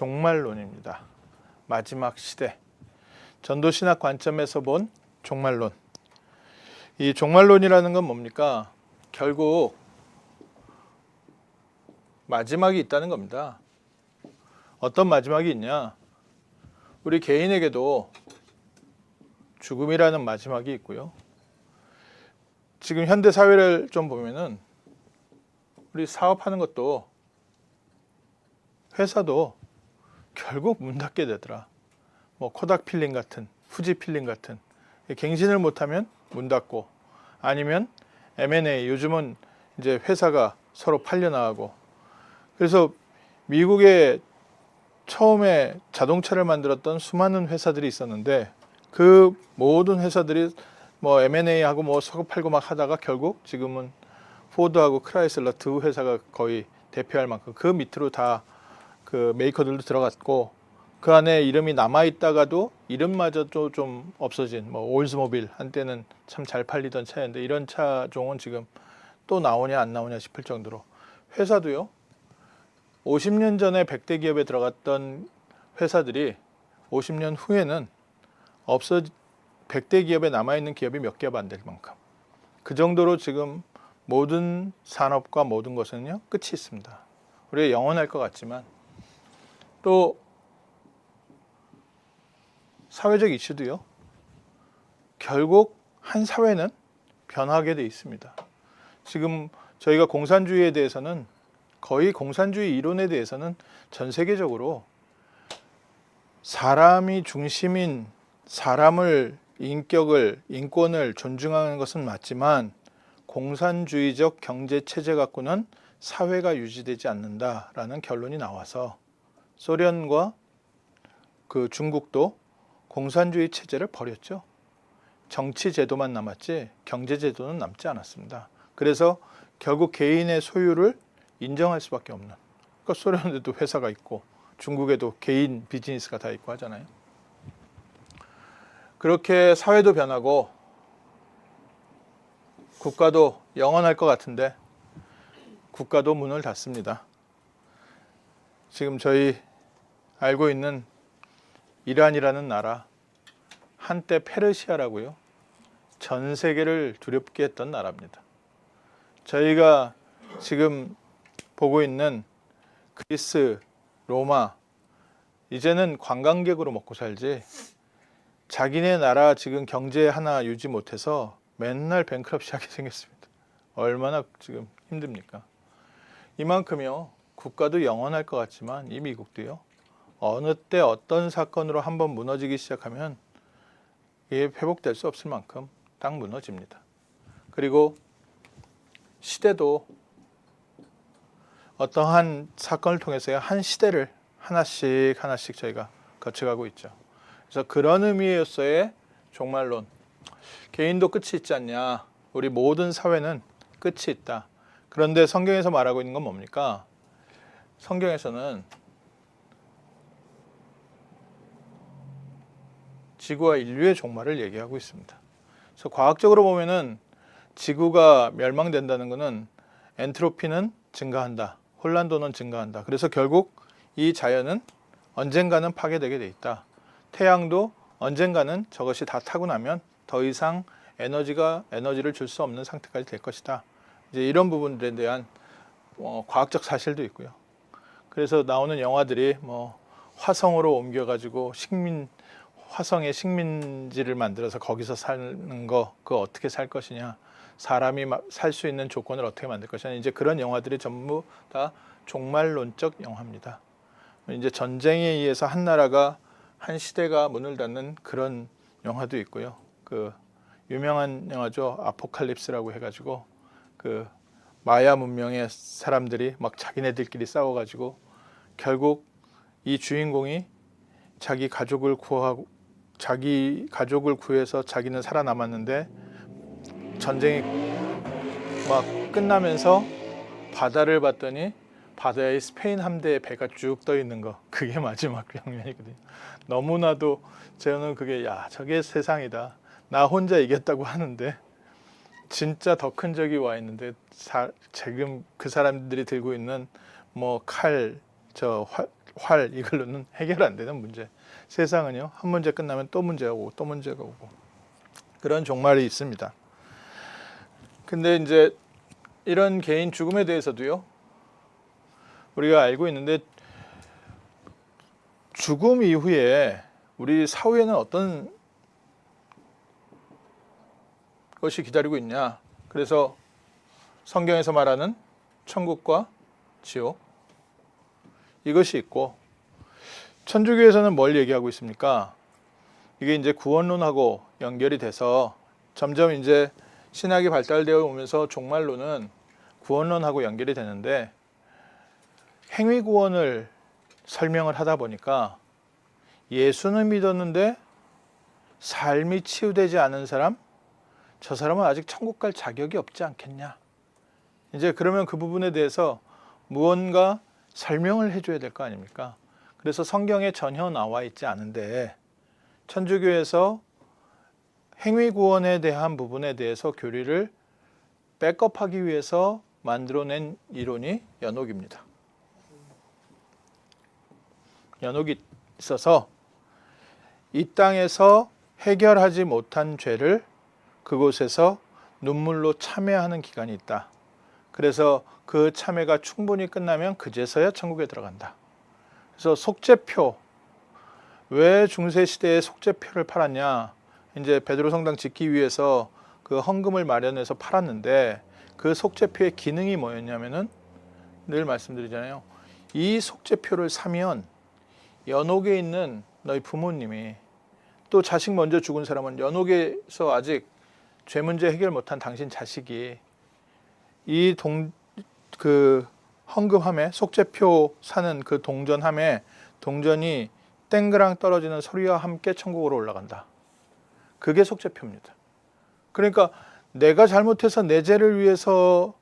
종말론입니다. 마지막 시대. 전도신학 관점에서 본 종말론. 이 종말론이라는 건 뭡니까? 결국 마지막이 있다는 겁니다. 어떤 마지막이 있냐? 우리 개인에게도 죽음이라는 마지막이 있고요. 지금 현대 사회를 좀 보면은 우리 사업하는 것도 회사도 결국 문 닫게 되더라. 뭐 코닥 필름 같은, 후지 필름 같은 갱신을 못하면 문 닫고, 아니면 M&A, 요즘은 이제 회사가 서로 팔려나가고. 그래서 미국에 처음에 자동차를 만들었던 수많은 회사들이 있었는데 그 모든 회사들이 뭐 M&A 하고 뭐 사고 팔고 막 하다가 결국 지금은 포드하고 크라이슬러 두 회사가 거의 대표할 만큼 그 밑으로 다 그 메이커들도 들어갔고, 그 안에 이름이 남아 있다가도 이름마저도 좀 없어진 뭐 올즈모빌, 한때는 참 잘 팔리던 차였는데 이런 차종은 지금 또 나오냐 안 나오냐 싶을 정도로. 회사도요, 50년 전에 100대 기업에 들어갔던 회사들이 50년 후에는 100대 기업에 남아있는 기업이 몇 개가 안 될 만큼, 그 정도로 지금 모든 산업과 모든 것은요 끝이 있습니다. 우리가 영원할 것 같지만 또 사회적 이슈도요, 결국 한 사회는 변하게 돼 있습니다. 지금 저희가 공산주의에 대해서는, 거의 공산주의 이론에 대해서는 전 세계적으로 사람이 중심인, 사람을, 인격을, 인권을 존중하는 것은 맞지만 공산주의적 경제 체제 갖고는 사회가 유지되지 않는다라는 결론이 나와서 소련과 그 중국도 공산주의 체제를 버렸죠. 정치 제도만 남았지 경제 제도는 남지 않았습니다. 그래서 결국 개인의 소유를 인정할 수밖에 없는. 그러니까 소련에도 회사가 있고 중국에도 개인 비즈니스가 다 있고 하잖아요. 그렇게 사회도 변하고 국가도 영원할 것 같은데 국가도 문을 닫습니다. 지금 저희 알고 있는 이란이라는 나라, 한때 페르시아라고요, 전 세계를 두렵게 했던 나라입니다. 저희가 지금 보고 있는 그리스, 로마, 이제는 관광객으로 먹고 살지 자기네 나라 지금 경제 하나 유지 못해서 맨날 뱅크럽시 하게 생겼습니다. 얼마나 지금 힘듭니까? 이만큼요, 국가도 영원할 것 같지만 이 미국도요, 어느 때 어떤 사건으로 한번 무너지기 시작하면 이게 회복될 수 없을 만큼 딱 무너집니다. 그리고 시대도 어떠한 사건을 통해서 한 시대를 하나씩 저희가 거쳐가고 있죠. 그래서 그런 의미에서의 종말론, 개인도 끝이 있지 않냐, 우리 모든 사회는 끝이 있다. 그런데 성경에서 말하고 있는 건 뭡니까? 성경에서는 지구와 인류의 종말을 얘기하고 있습니다. 그래서 과학적으로 보면은 지구가 멸망된다는 것은 엔트로피는 증가한다, 혼란도는 증가한다. 그래서 결국 이 자연은 언젠가는 파괴되게 돼 있다. 태양도 언젠가는 저것이 다 타고 나면 더 이상 에너지를 줄 수 없는 상태까지 될 것이다. 이제 이런 부분들에 대한 과학적 사실도 있고요. 그래서 나오는 영화들이 뭐 화성으로 옮겨가지고 화성에 식민지를 만들어서 거기서 사는 거, 그거 어떻게 살 것이냐, 사람이 살 수 있는 조건을 어떻게 만들 것이냐, 이제 그런 영화들이 전부 다 종말론적 영화입니다. 이제 전쟁에 의해서 한 나라가, 한 시대가 문을 닫는 그런 영화도 있고요. 그 유명한 영화죠, 아포칼립스라고 해가지고 그 마야 문명의 사람들이 막 자기네들끼리 싸워가지고 결국 이 주인공이 자기 가족을 구해서 자기는 살아남았는데 전쟁이 막 끝나면서 바다를 봤더니 바다에 스페인 함대의 배가 쭉 떠 있는 거, 그게 마지막 장면이거든요. 너무나도 저는 그게, 야, 저게 세상이다. 나 혼자 이겼다고 하는데 진짜 더 큰 적이 와 있는데 지금 그 사람들이 들고 있는 뭐 칼, 활 이걸로는 해결 안 되는 문제. 세상은요, 한 문제 끝나면 또 문제가 오고 또 문제가 오고 그런 종말이 있습니다. 근데 이제 이런 개인 죽음에 대해서도요, 우리가 알고 있는데 죽음 이후에 우리 사후에는 어떤 것이 기다리고 있냐. 그래서 성경에서 말하는 천국과 지옥, 이것이 있고, 천주교에서는 뭘 얘기하고 있습니까? 이게 이제 구원론하고 연결이 돼서 점점 이제 신학이 발달되어 오면서 종말론은 구원론하고 연결이 되는데, 행위 구원을 설명을 하다 보니까 예수는 믿었는데 삶이 치유되지 않은 사람, 저 사람은 아직 천국 갈 자격이 없지 않겠냐. 이제 그러면 그 부분에 대해서 무언가 설명을 해줘야 될 거 아닙니까? 그래서 성경에 전혀 나와 있지 않은데 천주교에서 행위 구원에 대한 부분에 대해서 교리를 백업하기 위해서 만들어낸 이론이 연옥입니다. 연옥이 있어서 이 땅에서 해결하지 못한 죄를 그곳에서 눈물로 참회하는 기간이 있다. 그래서 그 참회가 충분히 끝나면 그제서야 천국에 들어간다. 그래서 속죄표, 왜 중세시대에 속죄표를 팔았냐? 이제 베드로 성당 짓기 위해서 그 헌금을 마련해서 팔았는데 그 속죄표의 기능이 뭐였냐면은 늘 말씀드리잖아요. 이 속죄표를 사면 연옥에 있는 너희 부모님이, 또 자식 먼저 죽은 사람은 연옥에서 아직 죄 문제 해결 못한 당신 자식이 이 헌금함에, 속죄표 사는 그 동전함에 동전이 땡그랑 떨어지는 소리와 함께 천국으로 올라간다. 그게 속죄표입니다. 그러니까 내가 잘못해서 내 죄를 위해서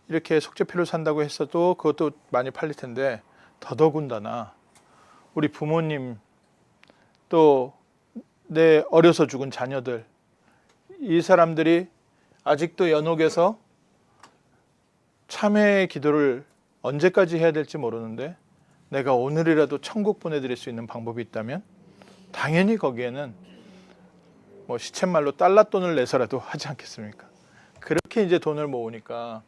이렇게 속죄표를 산다고 했어도 그것도 많이 팔릴 텐데, 더더군다나 우리 부모님, 또 내 어려서 죽은 자녀들, 이 사람들이 아직도 연옥에서 참회의 기도를 언제까지 해야 될지 모르는데 내가 오늘이라도 천국 보내드릴 수 있는 방법이 있다면 당연히 거기에는 뭐 시쳇말로 달러 돈을 내서라도 하지 않겠습니까? 그렇게 이제 돈을 모으니까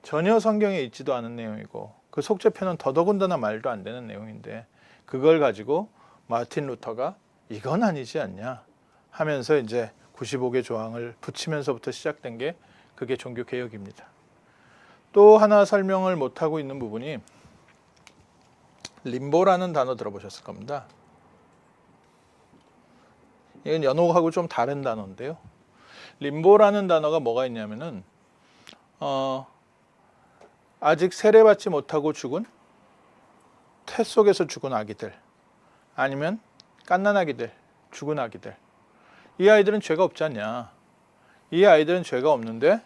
전혀 성경에 있지도 않은 내용이고, 그 속죄표는 더더군다나 말도 안 되는 내용인데 그걸 가지고 마틴 루터가 이건 아니지 않냐 하면서 이제 95개 조항을 붙이면서부터 시작된 게 그게 종교개혁입니다. 또 하나 설명을 못하고 있는 부분이 림보라는 단어 들어보셨을 겁니다. 이건 연옥하고 좀 다른 단어인데요. 림보라는 단어가 뭐가 있냐면은 아직 세례받지 못하고 죽은, 태 속에서 죽은 아기들, 아니면 갓난아기들, 죽은 아기들, 이 아이들은 죄가 없지 않냐. 이 아이들은 죄가 없는데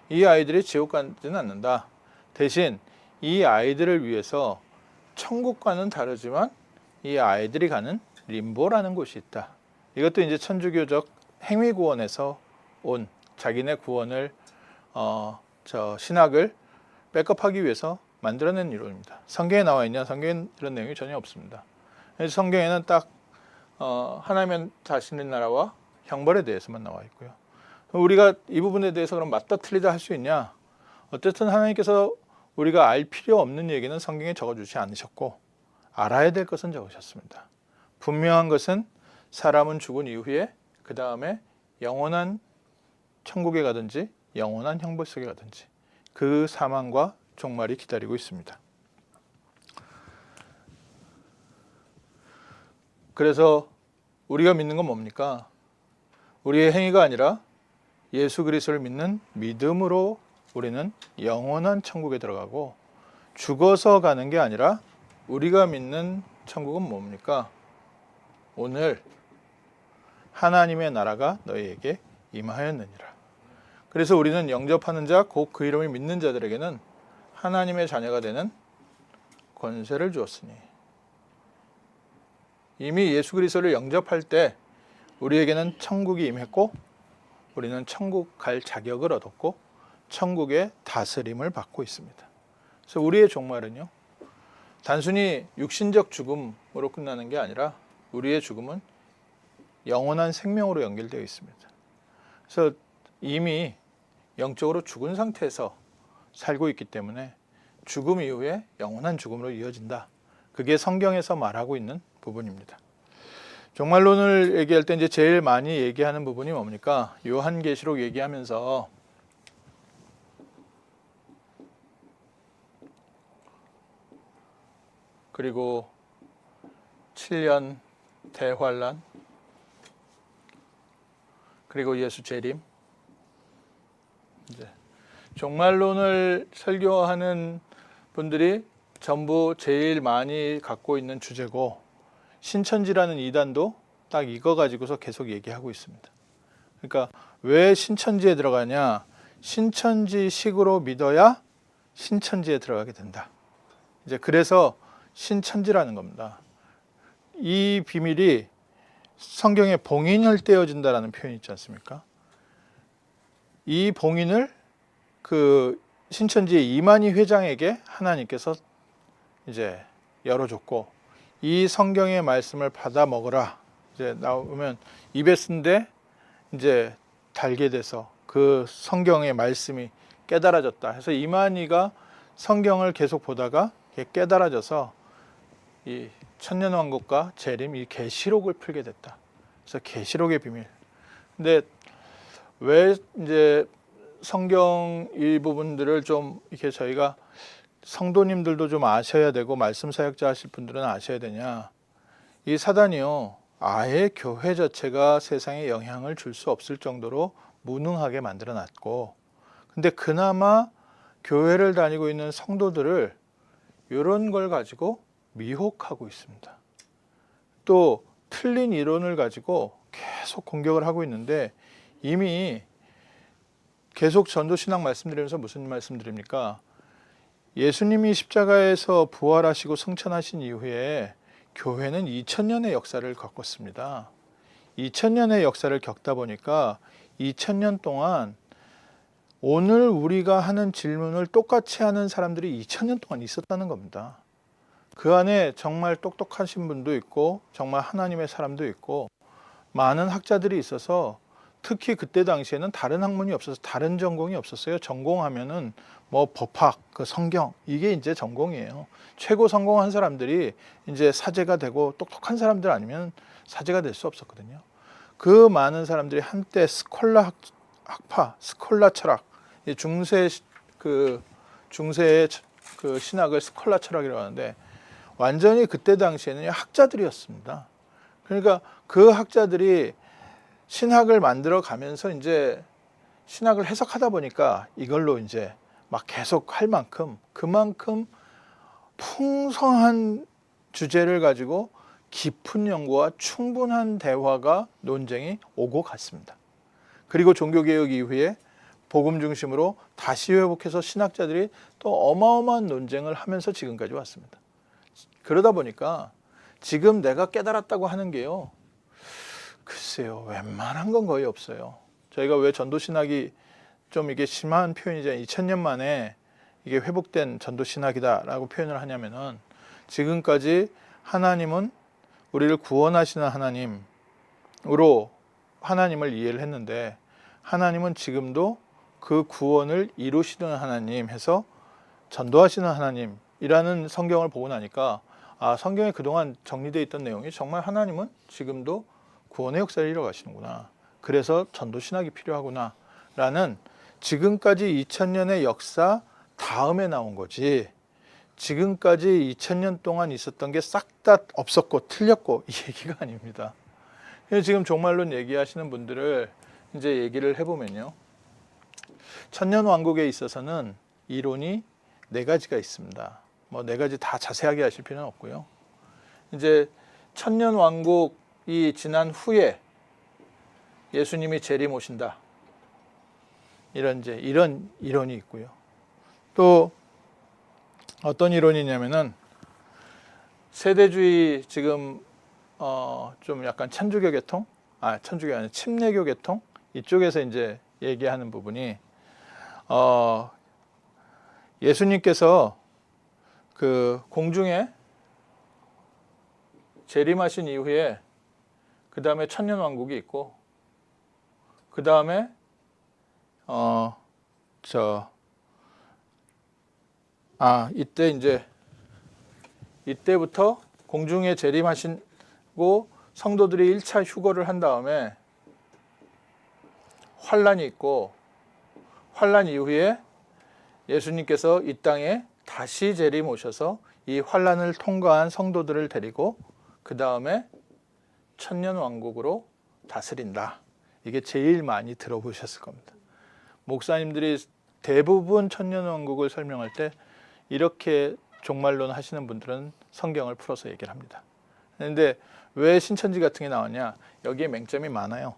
이 아이들이 지옥 가지는 않는다. 대신 이 아이들을 위해서 천국과는 다르지만 이 아이들이 가는 림보라는 곳이 있다. 이것도 이제 천주교적 행위 구원에서 온, 자기네 구원을 신학을 백업하기 위해서 만들어낸 이론입니다. 성경에 나와 있냐? 성경에 이런 내용이 전혀 없습니다. 성경에는 딱 하나님의 자신의 나라와 형벌에 대해서만 나와 있고요. 우리가 이 부분에 대해서 그럼 맞다 틀리다 할 수 있냐? 어쨌든 하나님께서 우리가 알 필요 없는 얘기는 성경에 적어주지 않으셨고, 알아야 될 것은 적으셨습니다. 분명한 것은 사람은 죽은 이후에 그 다음에 영원한 천국에 가든지 영원한 형벌 속에 가든지 그 사망과 종말이 기다리고 있습니다. 그래서 우리가 믿는 건 뭡니까? 우리의 행위가 아니라 예수 그리스도를 믿는 믿음으로 우리는 영원한 천국에 들어가고, 죽어서 가는 게 아니라 우리가 믿는 천국은 뭡니까? 오늘 하나님의 나라가 너희에게 임하였느니라. 그래서 우리는 영접하는 자, 곧 그 이름을 믿는 자들에게는 하나님의 자녀가 되는 권세를 주었으니, 이미 예수 그리스도를 영접할 때 우리에게는 천국이 임했고 우리는 천국 갈 자격을 얻었고 천국의 다스림을 받고 있습니다. 그래서 우리의 종말은요, 단순히 육신적 죽음으로 끝나는 게 아니라 우리의 죽음은 영원한 생명으로 연결되어 있습니다. 그래서 이미 영적으로 죽은 상태에서 살고 있기 때문에 죽음 이후에 영원한 죽음으로 이어진다. 그게 성경에서 말하고 있는 부분입니다. 종말론을 얘기할 때 이제 제일 많이 얘기하는 부분이 뭡니까? 요한계시록 얘기하면서 그리고 7년 대환란, 그리고 예수 재림. 이제 종말론을 설교하는 분들이 전부 제일 많이 갖고 있는 주제고, 신천지라는 이단도 딱 이거 가지고서 계속 얘기하고 있습니다. 그러니까 왜 신천지에 들어가냐? 신천지식으로 믿어야 신천지에 들어가게 된다. 이제 그래서 신천지라는 겁니다. 이 비밀이 성경에 봉인을 떼어준다라는 표현이 있지 않습니까? 이 봉인을 그 신천지의 이만희 회장에게 하나님께서 이제 열어줬고, 이 성경의 말씀을 받아 먹으라. 이제 나오면 입에 쓴데 이제 달게 돼서 그 성경의 말씀이 깨달아졌다. 해서 이만희가 성경을 계속 보다가 깨달아져서 이 천년왕국과 재림, 이 계시록을 풀게 됐다. 그래서 계시록의 비밀. 근데 왜 이제 성경 일부분들을 좀 이렇게 저희가 성도님들도 좀 아셔야 되고 말씀 사역자 하실 분들은 아셔야 되냐? 이 사단이요, 아예 교회 자체가 세상에 영향을 줄 수 없을 정도로 무능하게 만들어 놨고, 근데 그나마 교회를 다니고 있는 성도들을 이런 걸 가지고 미혹하고 있습니다. 또 틀린 이론을 가지고 계속 공격을 하고 있는데, 이미 계속 전도신학 말씀드리면서 무슨 말씀드립니까? 예수님이 십자가에서 부활하시고 승천하신 이후에 교회는 2000년의 역사를 겪었습니다. 2000년의 역사를 겪다 보니까 2000년 동안 오늘 우리가 하는 질문을 똑같이 하는 사람들이 2000년 동안 있었다는 겁니다. 그 안에 정말 똑똑하신 분도 있고 정말 하나님의 사람도 있고 많은 학자들이 있어서, 특히 그때 당시에는 다른 학문이 없어서 다른 전공이 없었어요. 전공하면은 뭐 법학, 그 성경, 이게 이제 전공이에요. 최고 성공한 사람들이 이제 사제가 되고, 똑똑한 사람들 아니면 사제가 될 수 없었거든요. 그 많은 사람들이 한때 스콜라 학파, 스콜라 철학, 중세의 그 신학을 스콜라 철학이라고 하는데, 완전히 그때 당시에는 학자들이었습니다. 그러니까 그 학자들이 신학을 만들어 가면서 이제 신학을 해석하다 보니까 이걸로 이제 막 계속 할 만큼, 그만큼 풍성한 주제를 가지고 깊은 연구와 충분한 대화가, 논쟁이 오고 갔습니다. 그리고 종교개혁 이후에 복음 중심으로 다시 회복해서 신학자들이 또 어마어마한 논쟁을 하면서 지금까지 왔습니다. 그러다 보니까 지금 내가 깨달았다고 하는 게요, 글쎄요, 웬만한 건 거의 없어요. 저희가 왜 전도신학이 좀 이게 심한 표현이잖아요. 2000년 만에 이게 회복된 전도신학이다라고 표현을 하냐면은, 지금까지 하나님은 우리를 구원하시는 하나님으로 하나님을 이해를 했는데, 하나님은 지금도 그 구원을 이루시는 하나님 해서 전도하시는 하나님이라는 성경을 보고 나니까, 아, 성경에 그동안 정리되어 있던 내용이 정말 하나님은 지금도 구원의 역사를 이뤄가시는구나. 그래서 전도신학이 필요하구나 라는, 지금까지 2000년의 역사 다음에 나온 거지, 지금까지 2000년 동안 있었던 게 싹 다 없었고 틀렸고 이 얘기가 아닙니다. 지금 종말론 얘기하시는 분들을 이제 얘기를 해보면요, 천년왕국에 있어서는 이론이 4가지가 있습니다. 뭐 4가지 다 자세하게 하실 필요는 없고요. 이제 천년왕국이 지난 후에 예수님이 재림 오신다, 이런 이론이 있고요. 또 어떤 이론이냐면은, 세대주의 지금 좀 약간 천주교 계통, 천주교 아니라 침례교 계통 이쪽에서 이제 얘기하는 부분이, 예수님께서 그 공중에 재림하신 이후에 그 다음에 천년왕국이 있고 그 다음에 이때 이제 이때부터 공중에 재림하시고 성도들이 1차 휴거를 한 다음에 환란이 있고 환란 이후에 예수님께서 이 땅에 다시 재림 오셔서 이 환란을 통과한 성도들을 데리고 그 다음에 천년왕국으로 다스린다. 이게 제일 많이 들어보셨을 겁니다. 목사님들이 대부분 천년왕국을 설명할 때 이렇게 종말론 하시는 분들은 성경을 풀어서 얘기를 합니다. 그런데 왜 신천지 같은 게 나왔냐? 여기에 맹점이 많아요.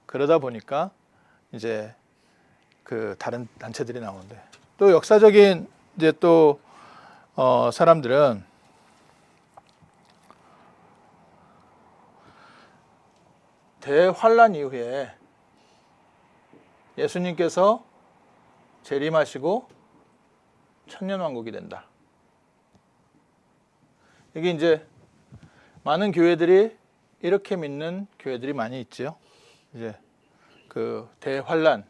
그러다 보니까 이제 그 다른 단체들이 나오는데 또 역사적인 이제 또 사람들은 대환란 이후에 예수님께서 재림하시고 천년왕국이 된다. 이게 이제 많은 교회들이 이렇게 믿는 교회들이 많이 있죠. 이제 그 대환란을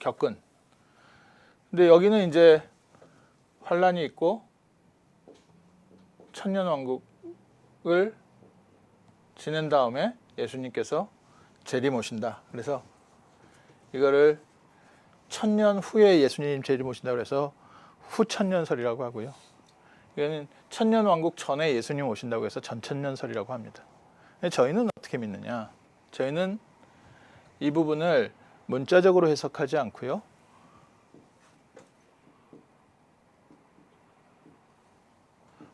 겪은. 근데 여기는 이제 환란이 있고 천년왕국을 지낸 다음에 예수님께서 재림 오신다. 그래서 이거를 천년 후에 예수님 재림 오신다 그래서 후천년설이라고 하고요. 이거는 천년왕국 전에 예수님 오신다고 해서 전천년설이라고 합니다. 저희는 어떻게 믿느냐? 저희는 이 부분을 문자적으로 해석하지 않고요.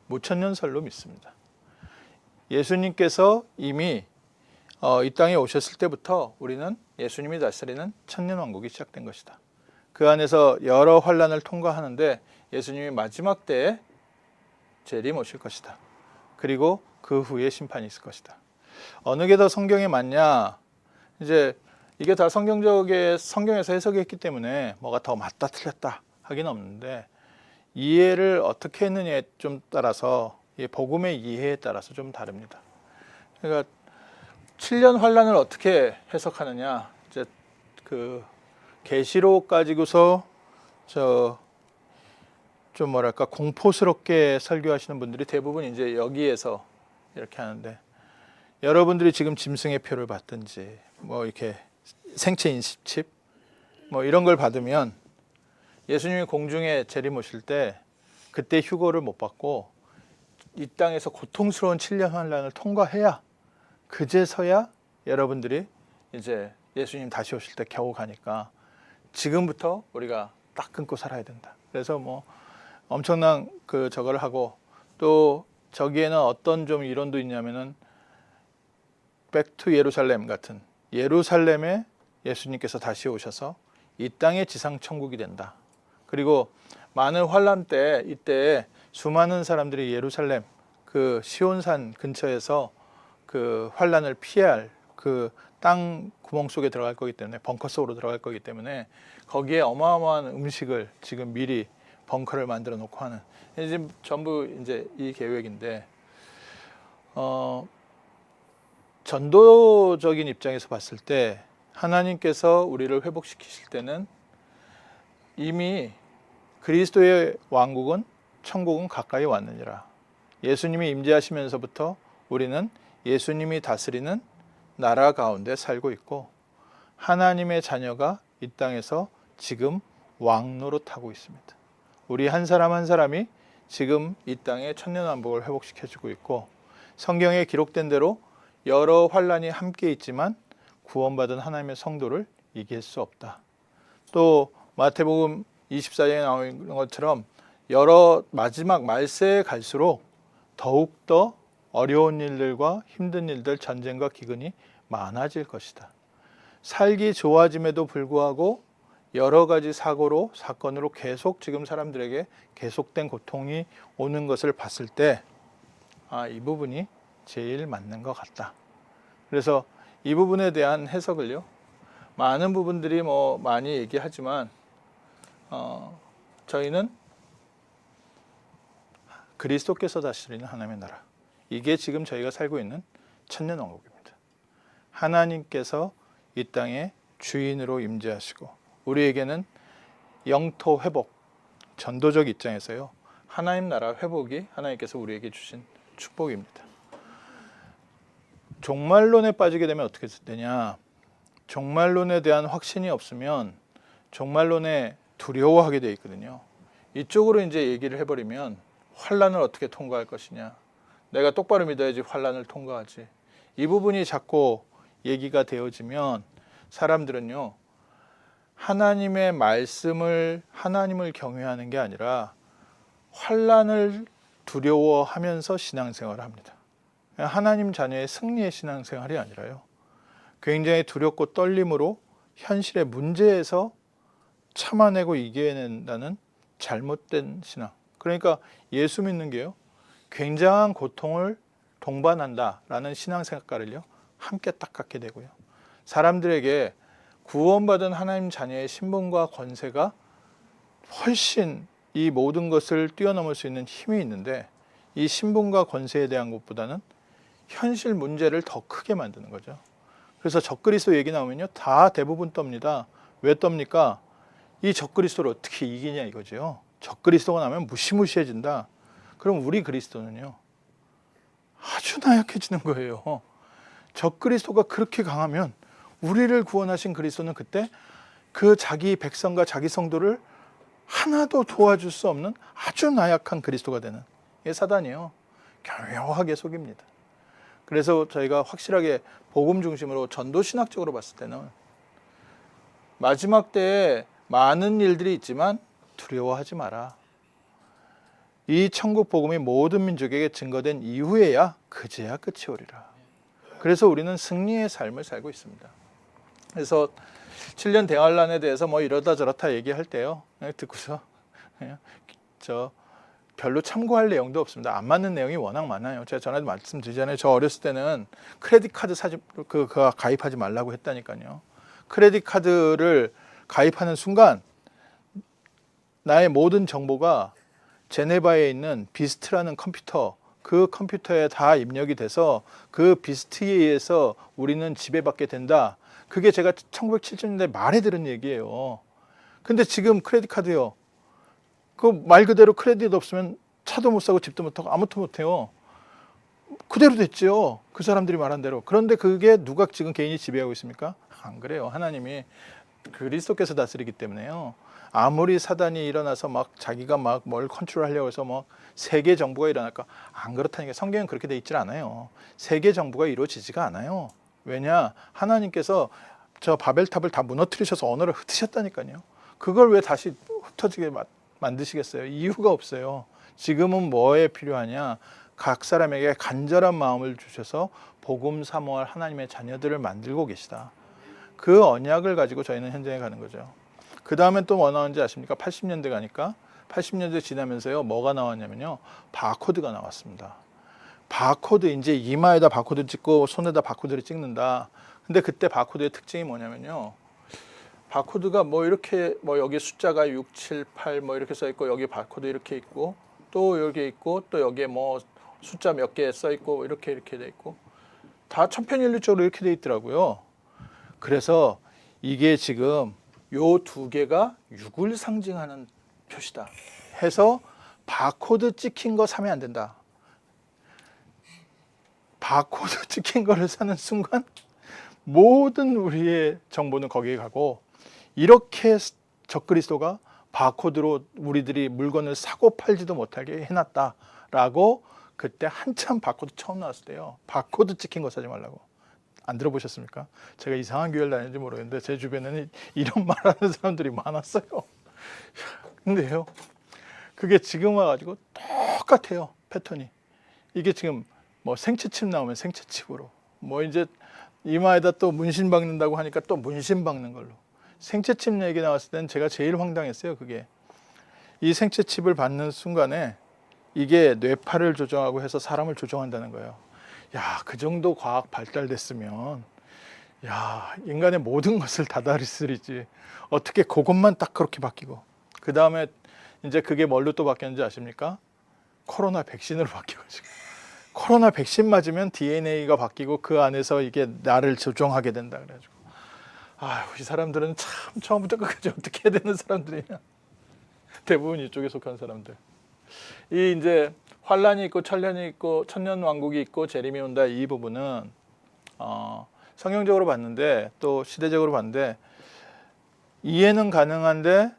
무천년설로 믿습니다. 예수님께서 이미 이 땅에 오셨을 때부터 우리는 예수님이 다스리는 천년왕국이 시작된 것이다. 그 안에서 여러 환란을 통과하는데 예수님이 마지막 때에 재림 오실 것이다. 그리고 그 후에 심판이 있을 것이다. 어느 게 더 성경에 맞냐? 이제 이게 다 성경에서 해석했기 때문에 뭐가 더 맞다 틀렸다 하긴 없는데 이해를 어떻게 했느냐에 좀 따라서 복음의 이해에 따라서 좀 다릅니다. 그러니까 7년 환란을 어떻게 해석하느냐? 이제 그 계시록 가지고서 좀 뭐랄까 공포스럽게 설교하시는 분들이 대부분 이제 여기에서 이렇게 하는데 여러분들이 지금 짐승의 표를 받든지 뭐 이렇게 생체 인식칩 뭐 이런 걸 받으면 예수님이 공중에 재림 오실 때 그때 휴거를 못 받고 이 땅에서 고통스러운 7년 환란을 통과해야 그제서야 여러분들이 이제 예수님 다시 오실 때 겨우 가니까 지금부터 우리가 딱 끊고 살아야 된다. 그래서 뭐 엄청난 저거를 하고 또 저기에는 어떤 좀 이론도 있냐면은 백투 예루살렘 같은 예루살렘에 예수님께서 다시 오셔서 이 땅의 지상 천국이 된다. 그리고 많은 환란 때 이때 수많은 사람들이 예루살렘 그 시온산 근처에서 그 환란을 피할 그 땅 구멍 속에 들어갈 거기 때문에 벙커 속으로 들어갈 거기 때문에 거기에 어마어마한 음식을 지금 미리 벙커를 만들어 놓고 하는 지금 전부 이제 이 계획인데 전도적인 입장에서 봤을 때 하나님께서 우리를 회복시키실 때는 이미 그리스도의 왕국은 천국은 가까이 왔느니라. 예수님이 임재하시면서부터 우리는 예수님이 다스리는 나라 가운데 살고 있고 하나님의 자녀가 이 땅에서 지금 왕노릇하고 있습니다. 우리 한 사람 한 사람이 지금 이 땅에 천년왕국을 회복시켜주고 있고 성경에 기록된 대로 여러 환란이 함께 있지만 구원받은 하나님의 성도를 이길 수 없다. 또 마태복음 24장에 나오는 것처럼 여러 마지막 말세에 갈수록 더욱더 어려운 일들과 힘든 일들, 전쟁과 기근이 많아질 것이다. 살기 좋아짐에도 불구하고 여러 가지 사건으로 계속 지금 사람들에게 계속된 고통이 오는 것을 봤을 때 이 부분이 제일 맞는 것 같다. 그래서 이 부분에 대한 해석을요. 많은 부분들이 뭐 많이 얘기하지만 저희는 그리스도께서 다스리는 하나님의 나라. 이게 지금 저희가 살고 있는 천년왕국입니다. 하나님께서 이 땅에 주인으로 임재하시고 우리에게는 영토 회복, 전도적 입장에서요. 하나님 나라 회복이 하나님께서 우리에게 주신 축복입니다. 종말론에 빠지게 되면 어떻게 되냐? 종말론에 대한 확신이 없으면 종말론에 두려워하게 되어 있거든요. 이쪽으로 이제 얘기를 해버리면 환란을 어떻게 통과할 것이냐? 내가 똑바로 믿어야지 환란을 통과하지. 이 부분이 자꾸 얘기가 되어지면 사람들은요. 하나님의 말씀을 하나님을 경외하는 게 아니라 환란을 두려워하면서 신앙생활을 합니다. 하나님 자녀의 승리의 신앙생활이 아니라요. 굉장히 두렵고 떨림으로 현실의 문제에서 참아내고 이겨낸다는 잘못된 신앙. 그러니까 예수 믿는 게요. 굉장한 고통을 동반한다라는 신앙생활을요. 함께 딱 갖게 되고요. 사람들에게 구원받은 하나님 자녀의 신분과 권세가 훨씬 이 모든 것을 뛰어넘을 수 있는 힘이 있는데 이 신분과 권세에 대한 것보다는 현실 문제를 더 크게 만드는 거죠. 그래서 적그리스도 얘기 나오면요. 다 대부분 떱니다. 왜 떱니까? 이 적그리스도를 어떻게 이기냐 이거죠. 적그리스도가 나면 무시무시해진다. 그럼 우리 그리스도는요. 아주 나약해지는 거예요. 적그리스도가 그렇게 강하면 우리를 구원하신 그리스도는 그때 그 자기 백성과 자기 성도를 하나도 도와줄 수 없는 아주 나약한 그리스도가 되는 이게 사단이에요. 교묘하게 속입니다. 그래서 저희가 확실하게 복음 중심으로 전도신학적으로 봤을 때는 마지막 때에 많은 일들이 있지만 두려워하지 마라. 이 천국 복음이 모든 민족에게 증거된 이후에야 그제야 끝이 오리라. 그래서 우리는 승리의 삶을 살고 있습니다. 그래서 7년 대환란에 대해서 뭐 이러다 저러다 얘기할 때요. 그냥 듣고서 그냥 별로 참고할 내용도 없습니다. 안 맞는 내용이 워낙 많아요. 제가 전에도 말씀드리잖아요. 저 어렸을 때는 크레딧 카드 가입하지 말라고 했다니까요. 크레딧 카드를 가입하는 순간 나의 모든 정보가 제네바에 있는 비스트라는 컴퓨터, 그 컴퓨터에 다 입력이 돼서 그 비스트에 의해서 우리는 지배받게 된다. 그게 제가 1970년대 말에 들은 얘기예요. 근데 지금 크레딧 카드요. 그 말 그대로 크레딧 없으면 차도 못 사고 집도 못 하고 아무것도 못 해요. 그대로 됐죠. 그 사람들이 말한 대로. 그런데 그게 누가 지금 개인이 지배하고 있습니까? 안 그래요. 하나님이 그리스도께서 다스리기 때문에요. 아무리 사단이 일어나서 막 자기가 막 뭘 컨트롤하려고 해서 뭐 세계 정부가 일어날까? 안 그렇다니까. 성경은 그렇게 돼 있질 않아요. 세계 정부가 이루어지지가 않아요. 왜냐? 하나님께서 저 바벨탑을 다 무너뜨리셔서 언어를 흩으셨다니까요. 그걸 왜 다시 흩어지게 만드시겠어요? 이유가 없어요. 지금은 뭐에 필요하냐? 각 사람에게 간절한 마음을 주셔서 복음 사모할 하나님의 자녀들을 만들고 계시다. 그 언약을 가지고 저희는 현장에 가는 거죠. 그 다음에 또 뭐 나왔는지 아십니까? 80년대 가니까 80년대 지나면서요. 뭐가 나왔냐면요. 바코드가 나왔습니다. 바코드, 이제 이마에다 바코드 찍고 손에다 바코드를 찍는다. 근데 그때 바코드의 특징이 뭐냐면요. 바코드가 뭐 이렇게 뭐 여기 숫자가 6, 7, 8 뭐 이렇게 써 있고 여기 바코드 이렇게 있고 또 여기 있고 또 여기에 뭐 숫자 몇 개 써 있고 이렇게 돼 있고 다 천편일률적으로 이렇게 돼 있더라고요. 그래서 이게 지금 요 두 개가 6을 상징하는 표시다 해서 바코드 찍힌 거 사면 안 된다. 바코드 찍힌 거를 사는 순간 모든 우리의 정보는 거기에 가고 이렇게 적그리스도가 바코드로 우리들이 물건을 사고 팔지도 못하게 해놨다라고 그때 한참 바코드 처음 나왔을 때요. 바코드 찍힌 거 사지 말라고. 안 들어보셨습니까? 제가 이상한 교회를 다니는지 모르겠는데 제 주변에는 이런 말하는 사람들이 많았어요. 근데요. 그게 지금 와가지고 똑같아요. 패턴이. 이게 지금 뭐 생채칩 나오면 생채칩으로 뭐 이제 이마에다 또 문신 박는다고 하니까 또 문신 박는 걸로. 생채칩 얘기 나왔을 때는 제가 제일 황당했어요. 그게 이 생채칩을 받는 순간에 이게 뇌파를 조정하고 해서 사람을 조정한다는 거예요. 야, 그 정도 과학 발달됐으면 야, 인간의 모든 것을 다 다스리지. 어떻게 그것만 딱 그렇게 바뀌고. 그 다음에 이제 그게 뭘로 또 바뀌었는지 아십니까? 코로나 백신으로 바뀌어가지고 코로나 백신 맞으면 DNA가 바뀌고 그 안에서 이게 나를 조종하게 된다 그래가지고 아유 이 사람들은 참 처음부터 끝까지 어떻게 해야 되는 사람들이냐. 대부분 이쪽에 속한 사람들. 이 이제 환란이 있고 천년이 있고 천년 왕국이 있고 재림이 온다 이 부분은 성경적으로 봤는데 또 시대적으로 봤는데 이해는 가능한데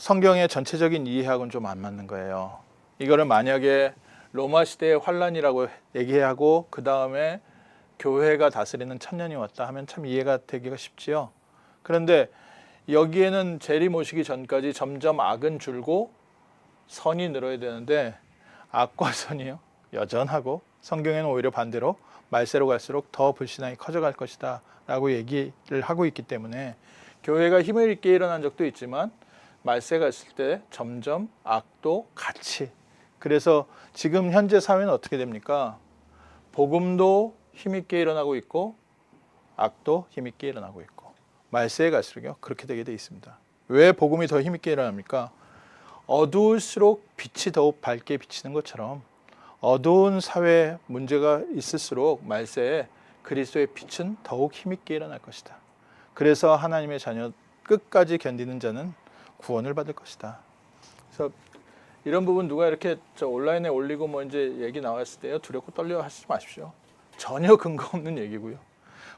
성경의 전체적인 이해하고는 좀 안 맞는 거예요. 이거를 만약에 로마 시대의 환란이라고 얘기하고 그 다음에 교회가 다스리는 천년이 왔다 하면 참 이해가 되기가 쉽지요. 그런데 여기에는 재림 오시기 전까지 점점 악은 줄고 선이 늘어야 되는데 악과 선이요 여전하고 성경에는 오히려 반대로 말세로 갈수록 더 불신앙이 커져갈 것이다 라고 얘기를 하고 있기 때문에 교회가 힘을 있게 일어난 적도 있지만 말세 갔을 때 점점 악도 같이 그래서 지금 현재 사회는 어떻게 됩니까? 복음도 힘있게 일어나고 있고 악도 힘있게 일어나고 있고 말세에 갈수록요 그렇게 되게 돼 있습니다. 왜 복음이 더 힘있게 일어납니까? 어두울수록 빛이 더욱 밝게 비치는 것처럼 어두운 사회 문제가 있을수록 말세에 그리스도의 빛은 더욱 힘있게 일어날 것이다. 그래서 하나님의 자녀 끝까지 견디는 자는 구원을 받을 것이다. 그래서 이런 부분 누가 이렇게 온라인에 올리고 뭐 이제 얘기 나왔을 때요 두렵고 떨려 하시지 마십시오. 전혀 근거 없는 얘기고요.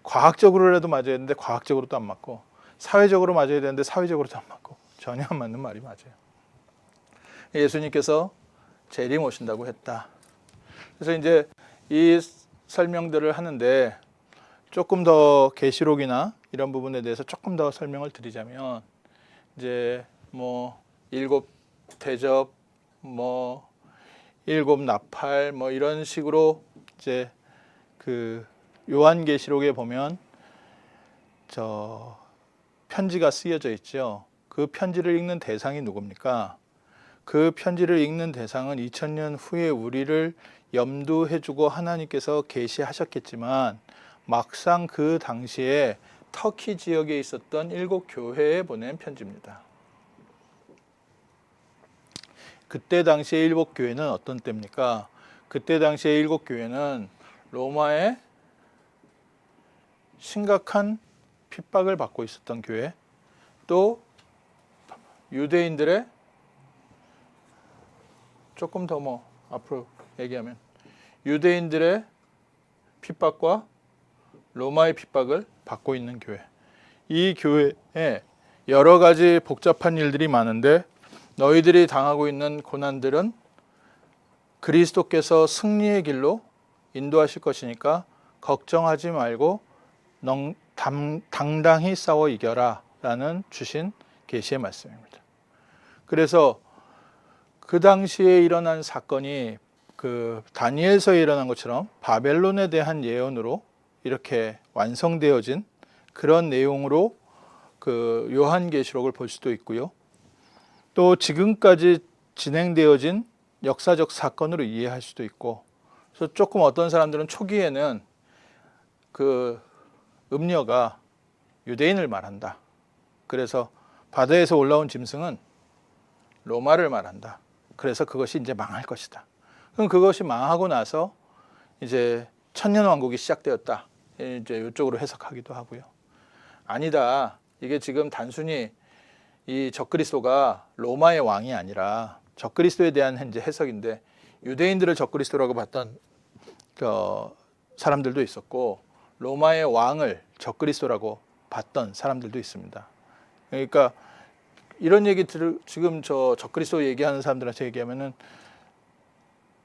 과학적으로라도 맞아야 되는데 과학적으로도 안 맞고 사회적으로 맞아야 되는데 사회적으로도 안 맞고 전혀 안 맞는 말이 맞아요. 예수님께서 재림 오신다고 했다. 그래서 이제 이 설명들을 하는데 조금 더 계시록이나 이런 부분에 대해서 조금 더 설명을 드리자면 이제 뭐 일곱 대접 뭐 일곱 나팔 뭐 이런 식으로 이제 그 요한계시록에 보면 저 편지가 쓰여져 있죠. 그 편지를 읽는 대상이 누굽니까? 그 편지를 읽는 대상은 2000년 후에 우리를 염두해주고 하나님께서 계시하셨겠지만 막상 그 당시에 터키 지역에 있었던 7교회에 보낸 편지입니다. 그때 당시에 7교회는 어떤 때입니까? 그때 당시에 7교회는 로마의 심각한 핍박을 받고 있었던 교회, 또 유대인들의 조금 더 뭐 앞으로 얘기하면 유대인들의 핍박과 로마의 핍박을 받고 있는 교회. 이 교회에 여러 가지 복잡한 일들이 많은데 너희들이 당하고 있는 고난들은 그리스도께서 승리의 길로 인도하실 것이니까 걱정하지 말고 당당히 싸워 이겨라 라는 주신 계시의 말씀입니다. 그래서 그 당시에 일어난 사건이 그 다니엘서에 일어난 것처럼 바벨론에 대한 예언으로 이렇게 완성되어진 그런 내용으로 그 요한계시록을 볼 수도 있고요. 또 지금까지 진행되어진 역사적 사건으로 이해할 수도 있고, 그래서 조금 어떤 사람들은 초기에는 그 음녀가 유대인을 말한다. 그래서 바다에서 올라온 짐승은 로마를 말한다. 그래서 그것이 이제 망할 것이다. 그럼 그것이 망하고 나서 이제 천년왕국이 시작되었다. 이제 이쪽으로 해석하기도 하고요. 아니다. 이게 지금 단순히 이 적그리스도가 로마의 왕이 아니라 적그리스도에 대한 이제 해석인데 유대인들을 적그리스도라고 봤던 사람들도 있었고 로마의 왕을 적그리스도라고 봤던 사람들도 있습니다. 그러니까 이런 얘기 지금 저 적그리스도 얘기하는 사람들한테 얘기하면은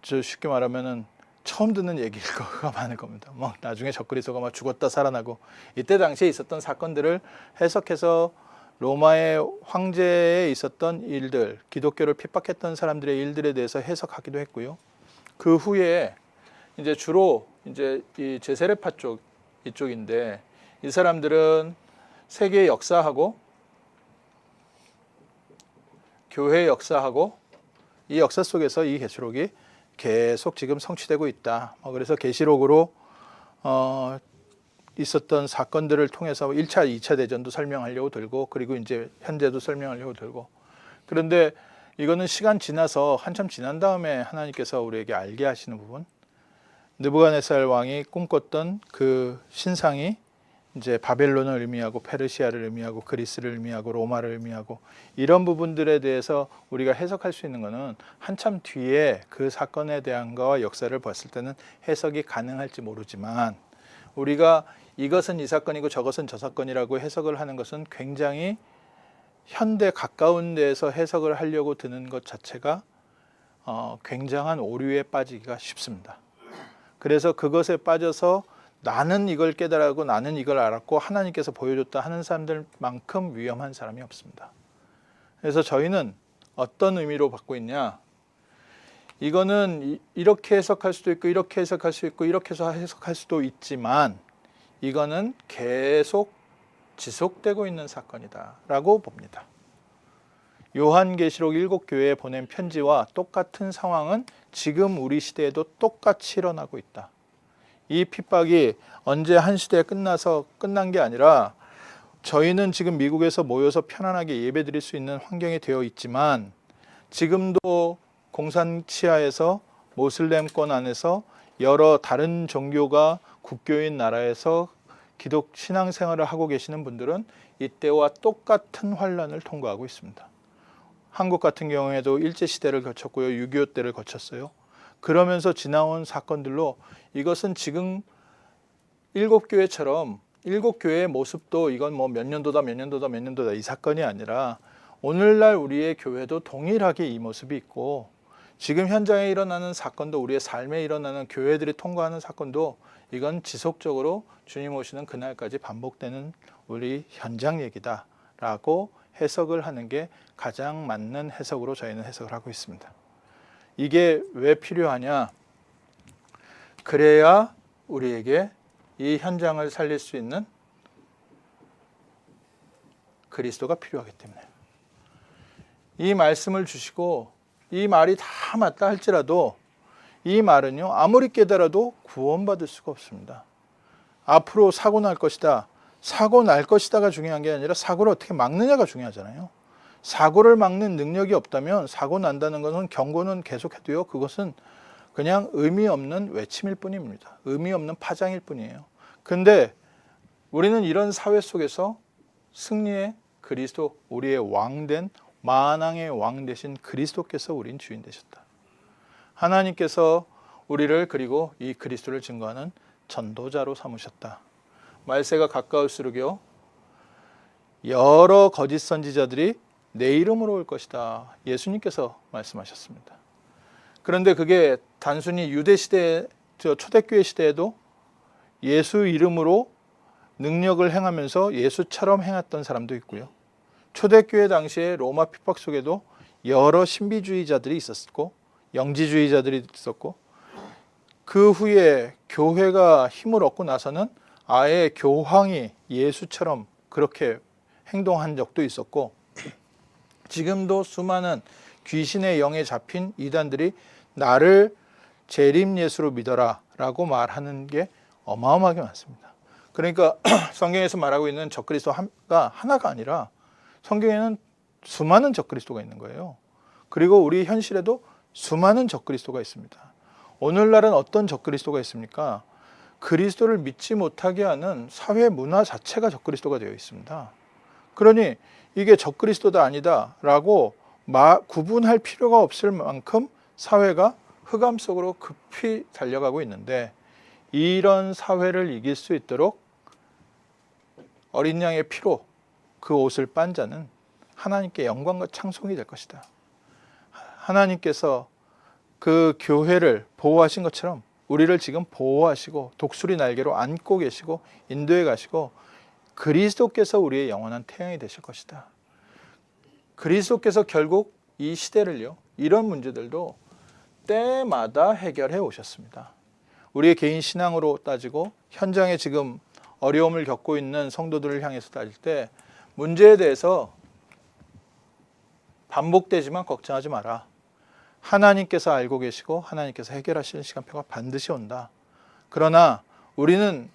저 쉽게 말하면은 처음 듣는 얘기일 거가 많을 겁니다. 뭐 나중에 적그리스도가 막 죽었다 살아나고 이때 당시에 있었던 사건들을 해석해서 로마의 황제에 있었던 일들, 기독교를 핍박했던 사람들의 일들에 대해서 해석하기도 했고요. 그 후에 이제 주로 이제 이 제세례파 쪽 이쪽인데 이 사람들은 세계 역사하고 교회 역사하고 이 역사 속에서 이 계시록이 계속 지금 성취되고 있다. 그래서 계시록으로 있었던 사건들을 통해서 1차, 2차 대전도 설명하려고 들고 그리고 이제 현재도 설명하려고 들고 그런데 이거는 시간 지나서 한참 지난 다음에 하나님께서 우리에게 알게 하시는 부분. 느부갓네살 왕이 꿈꿨던 그 신상이 이제 바벨론을 의미하고 페르시아를 의미하고 그리스를 의미하고 로마를 의미하고 이런 부분들에 대해서 우리가 해석할 수 있는 것은 한참 뒤에 그 사건에 대한 거와 역사를 봤을 때는 해석이 가능할지 모르지만, 우리가 이것은 이 사건이고 저것은 저 사건이라고 해석을 하는 것은 굉장히 현대 가까운 데에서 해석을 하려고 드는 것 자체가 굉장한 오류에 빠지기가 쉽습니다. 그래서 그것에 빠져서 나는 이걸 깨달았고 나는 이걸 알았고 하나님께서 보여줬다 하는 사람들만큼 위험한 사람이 없습니다. 그래서 저희는 어떤 의미로 받고 있냐, 이거는 이렇게 해석할 수도 있고 이렇게 해석할 수 있고 이렇게 해석할 수도 있지만 이거는 계속 지속되고 있는 사건이다 라고 봅니다. 요한계시록 7교회에 보낸 편지와 똑같은 상황은 지금 우리 시대에도 똑같이 일어나고 있다. 이 핍박이 언제 한 시대에 끝나서 끝난 게 아니라 저희는 지금 미국에서 모여서 편안하게 예배 드릴 수 있는 환경이 되어 있지만 지금도 공산 치하에서 모슬렘권 안에서 여러 다른 종교가 국교인 나라에서 기독 신앙생활을 하고 계시는 분들은 이때와 똑같은 환란을 통과하고 있습니다. 한국 같은 경우에도 일제시대를 거쳤고요. 6.25 때를 거쳤어요. 그러면서 지나온 사건들로 이것은 지금 7교회처럼 7교회의 모습도 이건 뭐 몇 년도다 몇 년도다 몇 년도다 이 사건이 아니라 오늘날 우리의 교회도 동일하게 이 모습이 있고 지금 현장에 일어나는 사건도 우리의 삶에 일어나는 교회들이 통과하는 사건도 이건 지속적으로 주님 오시는 그날까지 반복되는 우리 현장 얘기다라고 해석을 하는 게 가장 맞는 해석으로 저희는 해석을 하고 있습니다. 이게 왜 필요하냐? 그래야 우리에게 이 현장을 살릴 수 있는 그리스도가 필요하기 때문에 이 말씀을 주시고 이 말이 다 맞다 할지라도 이 말은요 아무리 깨달아도 구원받을 수가 없습니다. 앞으로 사고 날 것이다. 사고 날 것이다가 중요한 게 아니라 사고를 어떻게 막느냐가 중요하잖아요. 사고를 막는 능력이 없다면 사고 난다는 것은 경고는 계속해도요 그것은 그냥 의미 없는 외침일 뿐입니다. 의미 없는 파장일 뿐이에요. 근데 우리는 이런 사회 속에서 승리의 그리스도, 우리의 왕된 만왕의 왕 되신 그리스도께서 우린 주인 되셨다. 하나님께서 우리를 그리고 이 그리스도를 증거하는 전도자로 삼으셨다. 말세가 가까울수록요 여러 거짓 선지자들이 내 이름으로 올 것이다. 예수님께서 말씀하셨습니다. 그런데 그게 단순히 유대 시대, 초대교회 시대에도 예수 이름으로 능력을 행하면서 예수처럼 행했던 사람도 있고요. 초대교회 당시에 로마 핍박 속에도 여러 신비주의자들이 있었고 영지주의자들이 있었고 그 후에 교회가 힘을 얻고 나서는 아예 교황이 예수처럼 그렇게 행동한 적도 있었고 지금도 수많은 귀신의 영에 잡힌 이단들이 나를 재림 예수로 믿어라 라고 말하는 게 어마어마하게 많습니다. 그러니까 성경에서 말하고 있는 적그리스도가 하나가 아니라 성경에는 수많은 적그리스도가 있는 거예요. 그리고 우리 현실에도 수많은 적그리스도가 있습니다. 오늘날은 어떤 적그리스도가 있습니까? 그리스도를 믿지 못하게 하는 사회 문화 자체가 적그리스도가 되어 있습니다. 그러니 이게 적그리스도다 아니다 라고 구분할 필요가 없을 만큼 사회가 흑암 속으로 급히 달려가고 있는데 이런 사회를 이길 수 있도록 어린 양의 피로 그 옷을 빤 자는 하나님께 영광과 찬송이 될 것이다. 하나님께서 그 교회를 보호하신 것처럼 우리를 지금 보호하시고 독수리 날개로 안고 계시고 인도해 가시고 그리스도께서 우리의 영원한 태양이 되실 것이다. 그리스도께서 결국 이 시대를요 이런 문제들도 때마다 해결해 오셨습니다. 우리의 개인 신앙으로 따지고 현장에 지금 어려움을 겪고 있는 성도들을 향해서 따질 때 문제에 대해서 반복되지만 걱정하지 마라. 하나님께서 알고 계시고 하나님께서 해결하시는 시간표가 반드시 온다. 그러나 우리는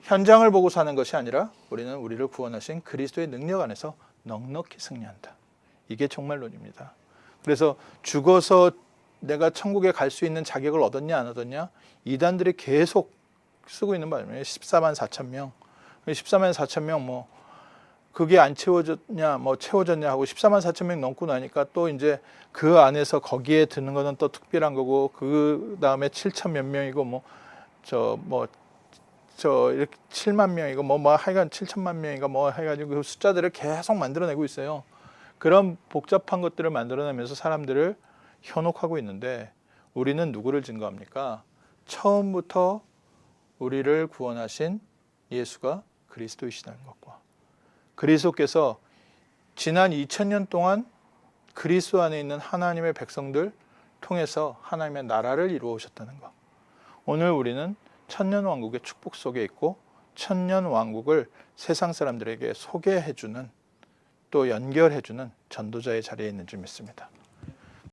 현장을 보고 사는 것이 아니라 우리는 우리를 구원하신 그리스도의 능력 안에서 넉넉히 승리한다. 이게 종말론입니다. 그래서 죽어서 내가 천국에 갈 수 있는 자격을 얻었냐 안 얻었냐? 이단들이 계속 쓰고 있는 말이에요. 14만 4천 명. 14만 4천 명 뭐 그게 안 채워졌냐 뭐 채워졌냐 하고 14만 4천 명 넘고 나니까 또 이제 그 안에서 거기에 드는 거는 또 특별한 거고 그 다음에 7천 몇 명이고 뭐 이렇게 7만 명이고 뭐 하여간 7천만 명이고 뭐 해가지고 그 숫자들을 계속 만들어내고 있어요. 그런 복잡한 것들을 만들어내면서 사람들을 현혹하고 있는데 우리는 누구를 증거합니까? 처음부터 우리를 구원하신 예수가 그리스도이시다는 것과 그리스도께서 지난 2000년 동안 그리스도 안에 있는 하나님의 백성들 통해서 하나님의 나라를 이루어 오셨다는 것. 오늘 우리는 천년 왕국의 축복 속에 있고 천년 왕국을 세상 사람들에게 소개해주는 또 연결해주는 전도자의 자리에 있는 줄 믿습니다.